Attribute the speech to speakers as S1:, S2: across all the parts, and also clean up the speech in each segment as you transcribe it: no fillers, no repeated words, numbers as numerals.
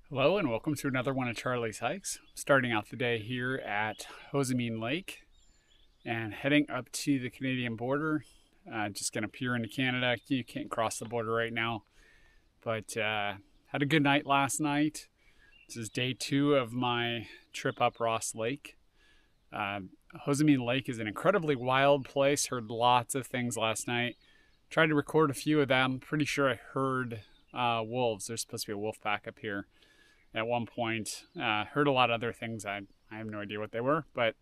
S1: Hello and welcome to another one of Charlie's hikes. Starting out the day here at Hozameen Lake and heading up to the Canadian border. Just gonna peer into Canada. You can't cross the border right now, but had a good night last night. This is day 2 of my trip up Ross Lake. Hozameen Lake is an incredibly wild place. Heard lots of things last night. Tried to record a few of them. Pretty sure I heard wolves. There's supposed to be a wolf pack up here at one point. Heard a lot of other things. I have no idea what they were, but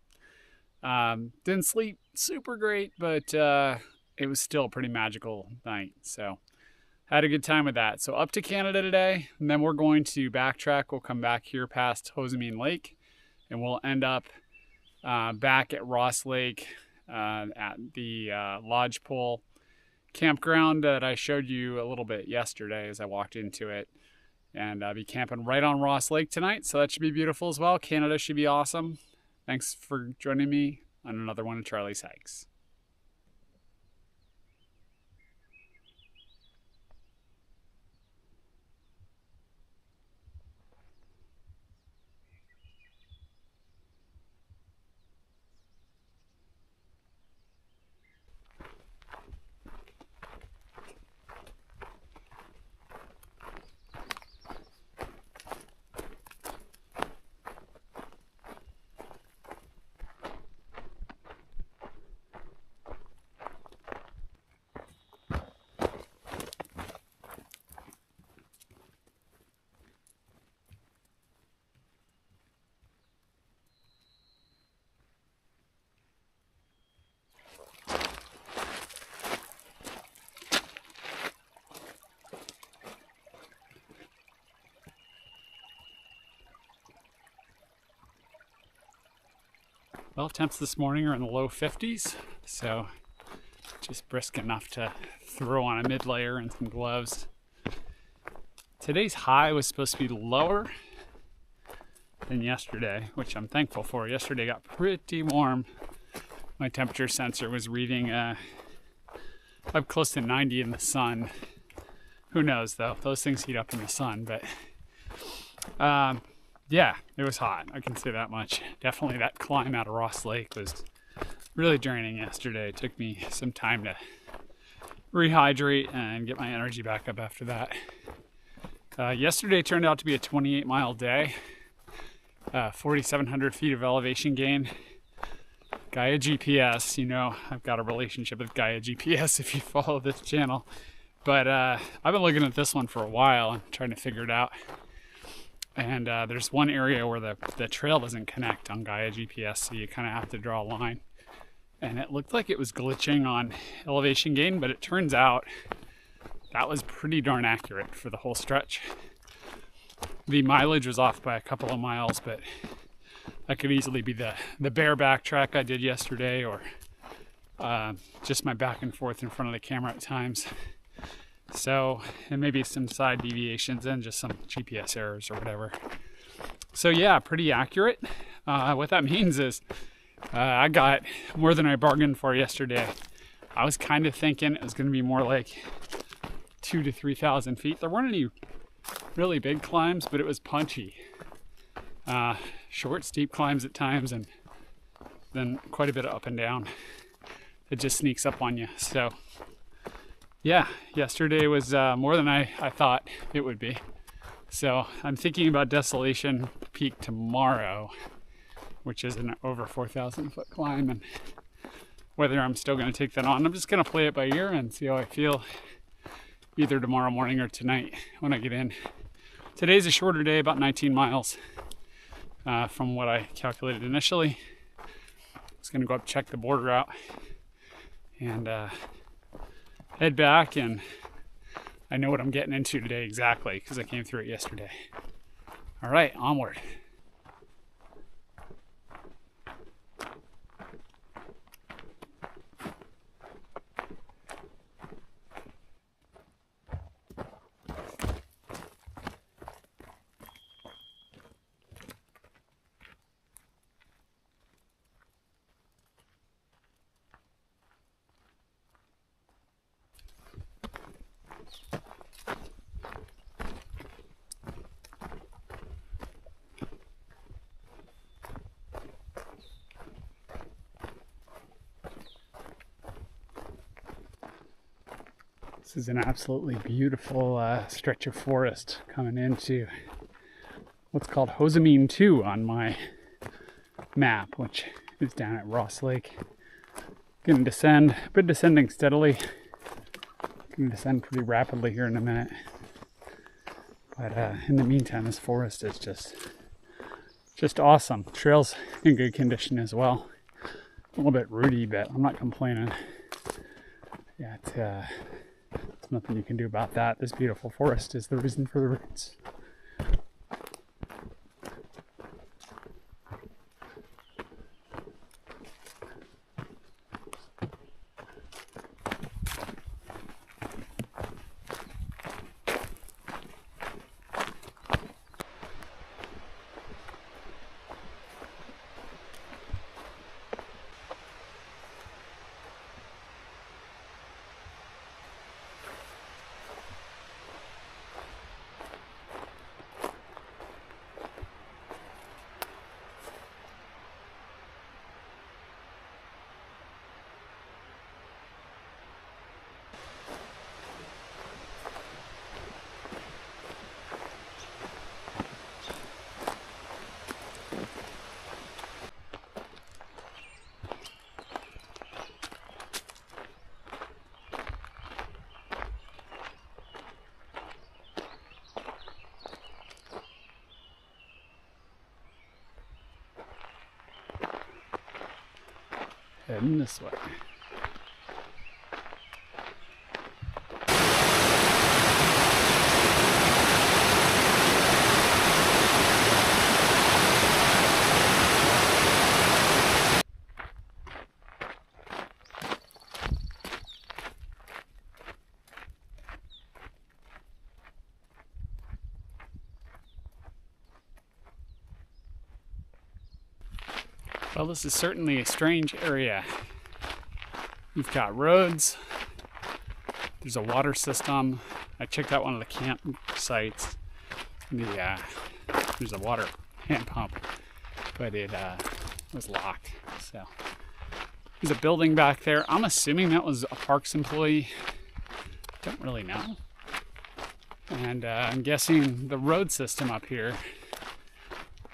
S1: didn't sleep super great, but it was still a pretty magical night. So had a good time with that. So up to Canada today, and then we're going to backtrack. We'll come back here past Hozameen Lake, and we'll end up back at Ross Lake at the Lodgepole campground that I showed you a little bit yesterday as I walked into it. And I'll be camping right on Ross Lake tonight, so that should be beautiful as well. Canada should be awesome. Thanks for joining me on another one of Charlie's hikes. Well, temps this morning are in the low 50s, so just brisk enough to throw on a mid layer and some gloves. Today's high was supposed to be lower than yesterday, which I'm thankful for. Yesterday got pretty warm. My temperature sensor was reading up close to 90 in the sun. Who knows though? Those things heat up in the sun, but yeah, it was hot. I can say that much. Definitely that climb out of Ross Lake was really draining yesterday. It took me some time to rehydrate and get my energy back up after that. Yesterday turned out to be a 28-mile day. 4,700 feet of elevation gain. Gaia GPS, you know, I've got a relationship with Gaia GPS if you follow this channel. But I've been looking at this one for a while and trying to figure it out. And there's one area where the trail doesn't connect on Gaia GPS, so you kind of have to draw a line. And it looked like it was glitching on elevation gain, but it turns out that was pretty darn accurate for the whole stretch. The mileage was off by a couple of miles, but that could easily be the bareback track I did yesterday, or just my back and forth in front of the camera at times. So, and maybe some side deviations and just some GPS errors or whatever. So yeah, pretty accurate. What that means is I got more than I bargained for yesterday. I was kind of thinking it was going to be more like 2,000 to 3,000 feet. There weren't any really big climbs, but it was punchy. Short, steep climbs at times, and then quite a bit of up and down. It just sneaks up on you. So yeah, yesterday was more than I thought it would be. So I'm thinking about Desolation Peak tomorrow, which is an over 4,000 foot climb, and whether I'm still going to take that on. I'm just going to play it by ear and see how I feel either tomorrow morning or tonight when I get in. Today's a shorter day, about 19 miles from what I calculated initially. I was going to go up, check the border out, and head back, and I know what I'm getting into today exactly because I came through it yesterday. All right, onward. This is an absolutely beautiful stretch of forest coming into what's called Hozameen 2 on my map, which is down at Ross Lake. Gonna descend, been descending steadily. Gonna descend pretty rapidly here in a minute. But in the meantime, this forest is just awesome. Trail's in good condition as well. A little bit rooty, but I'm not complaining. Yeah, there's nothing you can do about that. This beautiful forest is the reason for the roots. Heading this way. Well, this is certainly a strange area. You've got roads, there's a water system. I checked out one of the campsites. There's a water hand pump, but it was locked. So there's a building back there. I'm assuming that was a parks employee. Don't really know. And I'm guessing the road system up here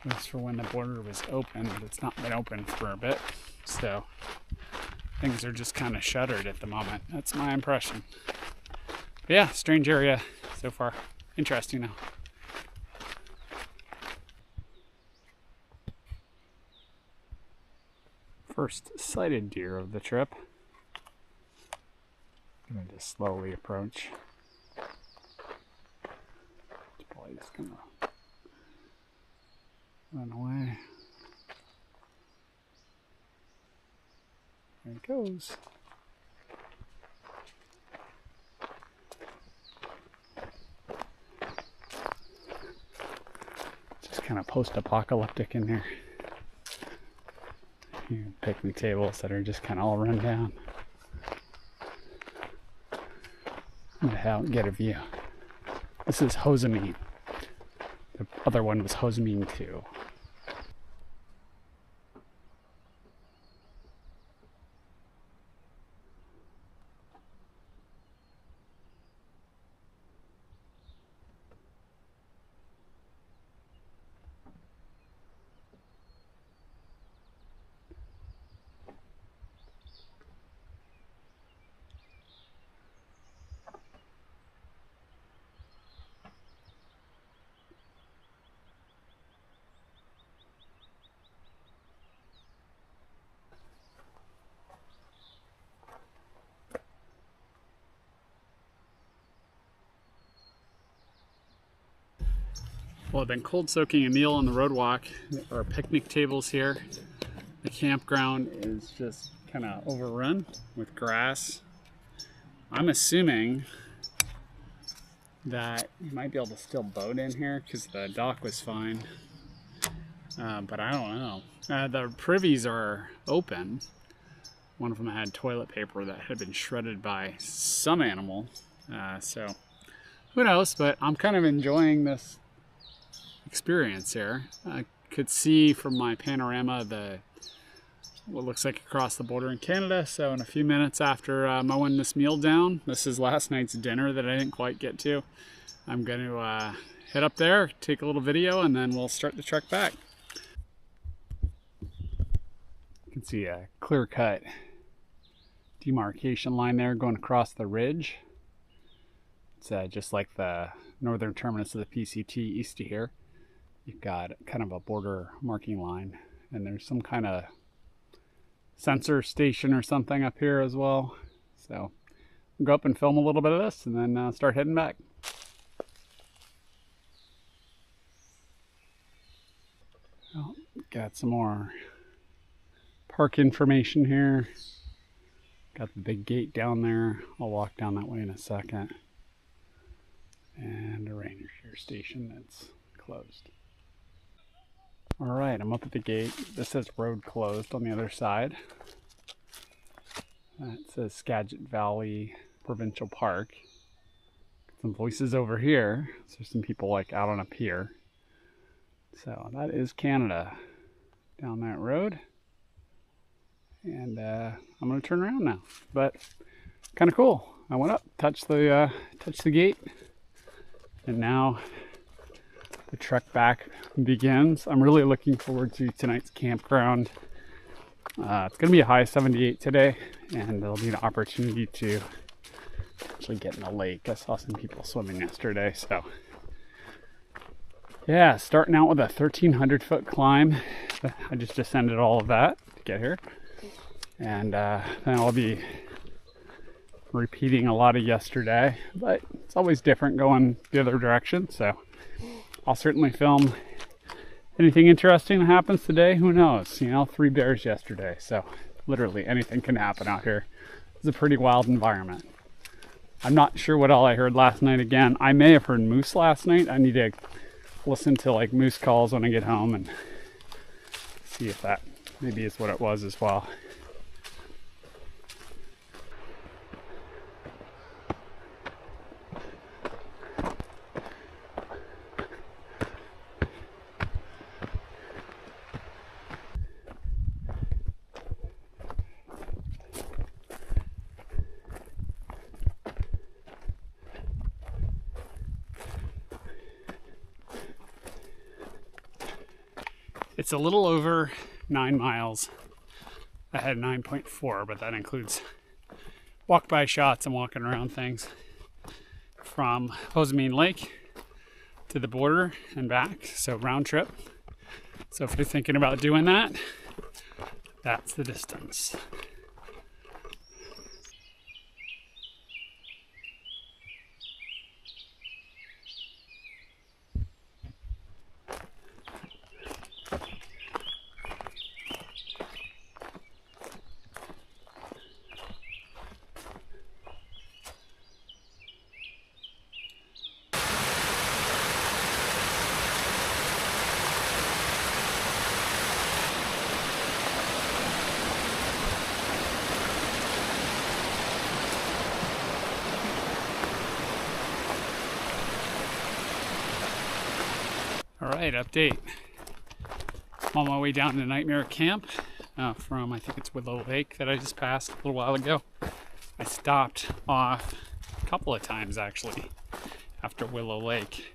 S1: was for when the border was open, but it's not been open for a bit. So things are just kind of shuttered at the moment. That's my impression. But yeah, strange area so far. Interesting though. First sighted deer of the trip. I'm gonna just slowly approach. It's probably just gonna run away. There it goes. Just kind of post-apocalyptic in there. Picnic tables that are just kind of all run down. I'm gonna head out and get a view. This is Hozameen. The other one was Hozameen 2. Well, I've been cold soaking a meal on the road walk. There are picnic tables here. The campground is just kind of overrun with grass. I'm assuming that you might be able to still boat in here because the dock was fine. But I don't know. The privies are open. One of them had toilet paper that had been shredded by some animal. So who knows, but I'm kind of enjoying this experience here. I could see from my panorama the what looks like across the border in Canada. So in a few minutes after mowing this meal down, this is last night's dinner that I didn't quite get to. I'm going to head up there, take a little video, and then we'll start the trek back. You can see a clear-cut demarcation line there going across the ridge. It's just like the northern terminus of the PCT east of here. You've got kind of a border marking line, and there's some kind of sensor station or something up here as well. So we'll go up and film a little bit of this and then start heading back. Oh, got some more park information here. Got the big gate down there. I'll walk down that way in a second. And a ranger share station that's closed. All right, I'm up at the gate. This says road closed on the other side. That says Skagit Valley Provincial Park. Got some voices over here. So there's some people like out on a pier. So that is Canada down that road. And I'm gonna turn around now, but kind of cool. I went up, touched the gate, and now the trek back begins. I'm really looking forward to tonight's campground. It's gonna be a high of 78 today, and there'll be an opportunity to actually get in the lake. I saw some people swimming yesterday, so yeah, starting out with a 1,300-foot climb. I just descended all of that to get here. And then I'll be repeating a lot of yesterday, but it's always different going the other direction. So I'll certainly film anything interesting that happens today. Who knows? You know, 3 bears yesterday. So literally anything can happen out here. It's a pretty wild environment. I'm not sure what all I heard last night again. I may have heard moose last night. I need to listen to like moose calls when I get home and see if that maybe is what it was as well. It's a little over 9 miles. I had 9.4, but that includes walk-by shots and walking around things from Hozameen Lake to the border and back, so round trip. So if you're thinking about doing that, that's the distance. Alright, update. I'm on my way down to Nightmare Camp from, I think it's Willow Lake that I just passed a little while ago. I stopped off a couple of times actually after Willow Lake.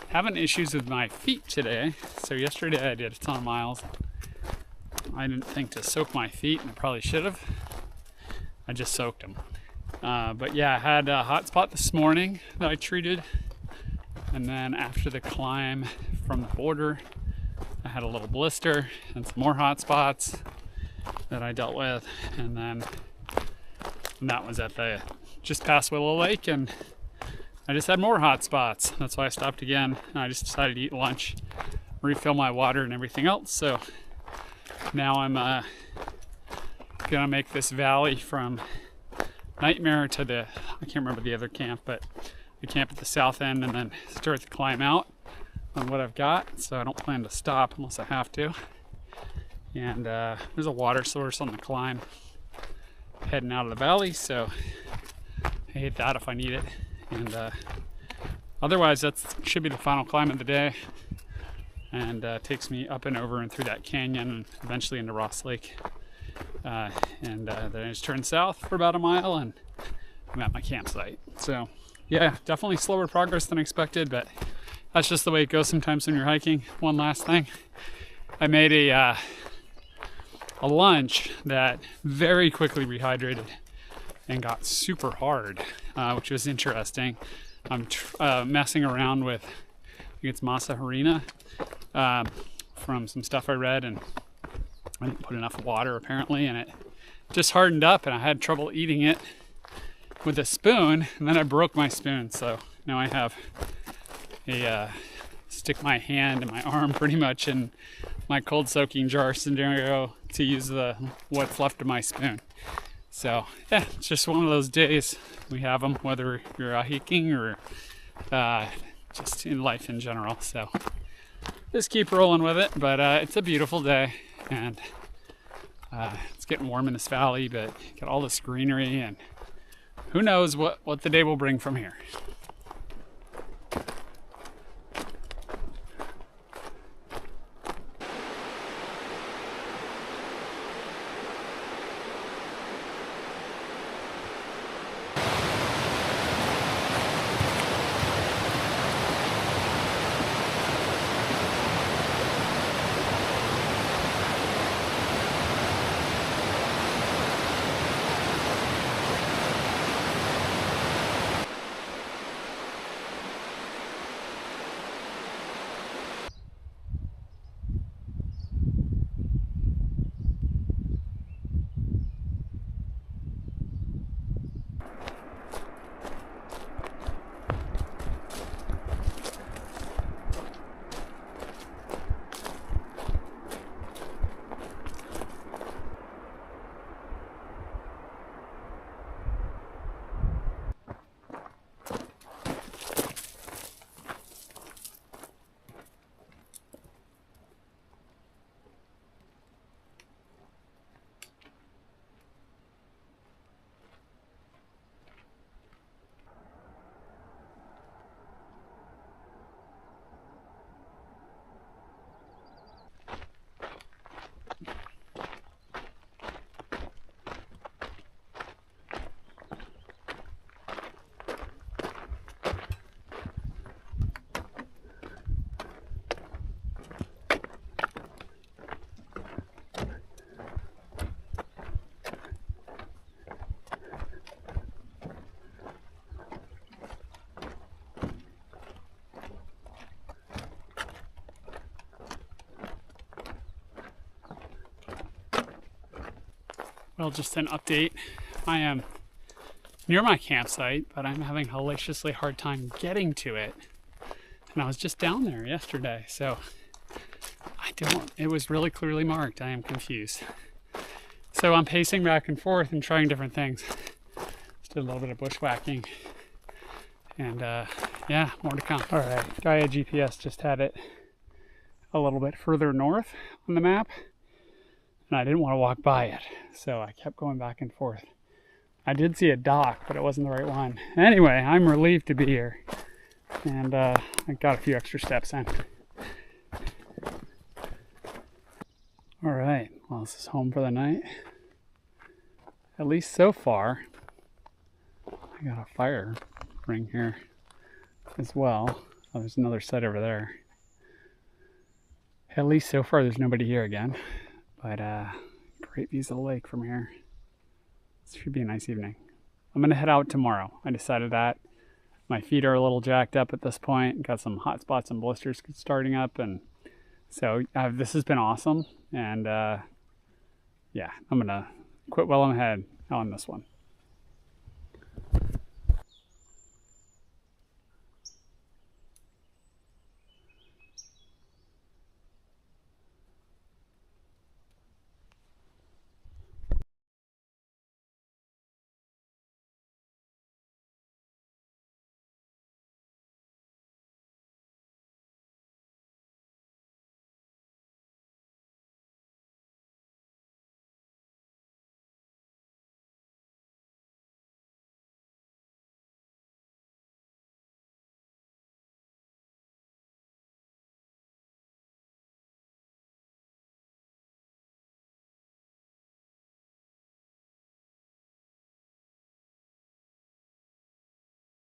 S1: Having issues with my feet today. So yesterday I did a ton of miles. I didn't think to soak my feet, and I probably should have. I just soaked them. But yeah, I had a hot spot this morning that I treated. And then after the climb from the border, I had a little blister and some more hot spots that I dealt with. And that was at the just past Willow Lake, and I just had more hot spots. That's why I stopped again. I just decided to eat lunch, refill my water and everything else. So now I'm gonna make this valley from Nightmare to the, I can't remember the other camp, but the camp at the south end, and then start the climb out on what I've got. So I don't plan to stop unless I have to. And there's a water source on the climb heading out of the valley, so I hit that if I need it. And otherwise that should be the final climb of the day, and takes me up and over and through that canyon and eventually into Ross Lake Then I just turned south for about a mile and I'm at my campsite. So yeah, definitely slower progress than expected, but that's just the way it goes sometimes when you're hiking. One last thing, I made a lunch that very quickly rehydrated and got super hard, which was interesting. I'm messing around with, I think it's masa harina, from some stuff I read, and I didn't put enough water apparently, and it just hardened up and I had trouble eating it with a spoon, and then I broke my spoon. So now I have a stick my hand and my arm pretty much in my cold soaking jar scenario to use what's left of my spoon. So yeah, it's just one of those days. We have them whether you're hiking or just in life in general. So just keep rolling with it. But it's a beautiful day, and it's getting warm in this valley, but got all this greenery, and who knows what the day will bring from here. Well, just an update. I am near my campsite, but I'm having a hellaciously hard time getting to it. And I was just down there yesterday, so it was really clearly marked. I am confused. So I'm pacing back and forth and trying different things. Just did a little bit of bushwhacking. And yeah, more to come. All right, Gaia GPS just had it a little bit further north on the map, and I didn't want to walk by it, so I kept going back and forth. I did see a dock, but it wasn't the right one. Anyway, I'm relieved to be here, and I got a few extra steps in. All right, well, this is home for the night, at least so far. I got a fire ring here as well. Oh, there's another set over there. At least so far there's nobody here again, but great views of the lake from here. This should be a nice evening. I'm gonna head out tomorrow. I decided that. My feet are a little jacked up at this point. Got some hot spots and blisters starting up, and so this has been awesome. And yeah, I'm gonna quit while I'm ahead on this one.